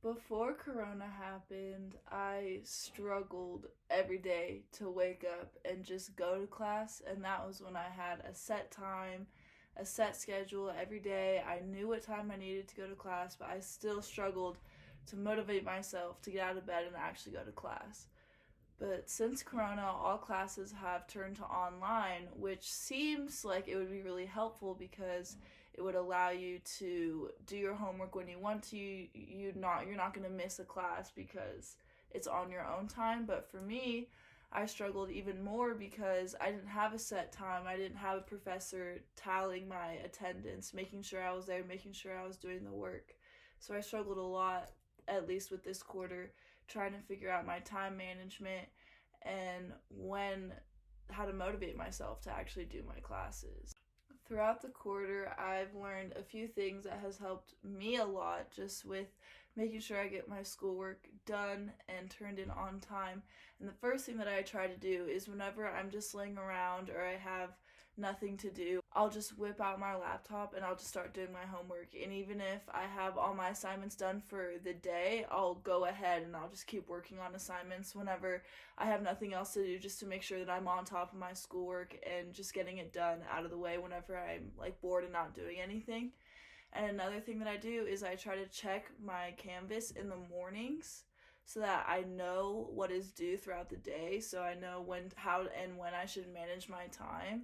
Before Corona happened, I struggled every day to wake up and just go to class, and that was when I had a set time, a set schedule every day. I knew what time I needed to go to class, but I still struggled to motivate myself to get out of bed and actually go to class. But since Corona, all classes have turned to online, which seems like it would be really helpful because it would allow you to do your homework when you want to. You're not going to miss a class because it's on your own time. But for me, I struggled even more because I didn't have a set time. I didn't have a professor tallying my attendance, making sure I was there, making sure I was doing the work. So I struggled a lot, at least with this quarter, trying to figure out my time management and how to motivate myself to actually do my classes. Throughout the quarter, I've learned a few things that has helped me a lot just with making sure I get my schoolwork done and turned in on time. And the first thing that I try to do is whenever I'm just laying around or I have nothing to do, I'll just whip out my laptop and I'll just start doing my homework. And even if I have all my assignments done for the day, I'll go ahead and I'll just keep working on assignments whenever I have nothing else to do, just to make sure that I'm on top of my schoolwork and just getting it done out of the way whenever I'm bored and not doing anything. And another thing that I do is I try to check my Canvas in the mornings so that I know what is due throughout the day, so I know how and when I should manage my time.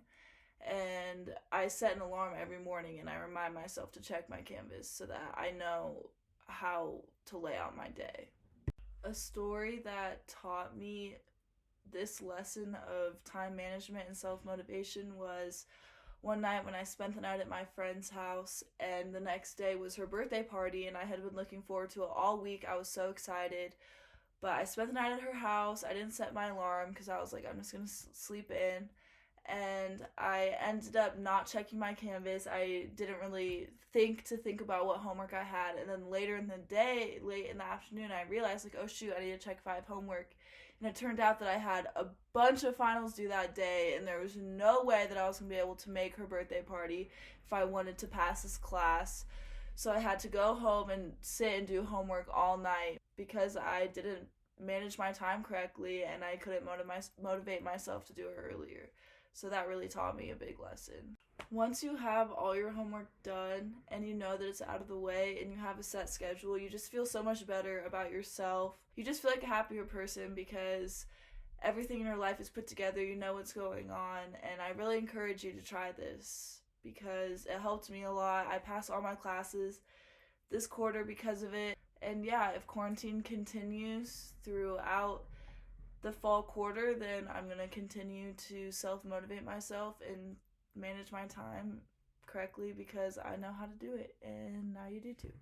And I set an alarm every morning and I remind myself to check my Canvas so that I know how to lay out my day. A story that taught me this lesson of time management and self-motivation was one night when I spent the night at my friend's house, and the next day was her birthday party, and I had been looking forward to it all week. I was so excited, but I spent the night at her house. I didn't set my alarm because I was like, I'm just going to sleep in, and I ended up not checking my Canvas. I didn't really think about what homework I had, and then later in the day, late in the afternoon, I realized, oh shoot, I need to check 5 homework. And it turned out that I had a bunch of finals due that day, and there was no way that I was going to be able to make her birthday party if I wanted to pass this class. So I had to go home and sit and do homework all night because I didn't manage my time correctly and I couldn't motivate myself to do it earlier. So that really taught me a big lesson. Once you have all your homework done and you know that it's out of the way and you have a set schedule, you just feel so much better about yourself. You just feel like a happier person because everything in your life is put together, you know what's going on, and I really encourage you to try this because it helped me a lot. I passed all my classes this quarter because of it. And yeah, if quarantine continues throughout the fall quarter, then I'm going to continue to self-motivate myself and manage my time correctly because I know how to do it, and now you do too.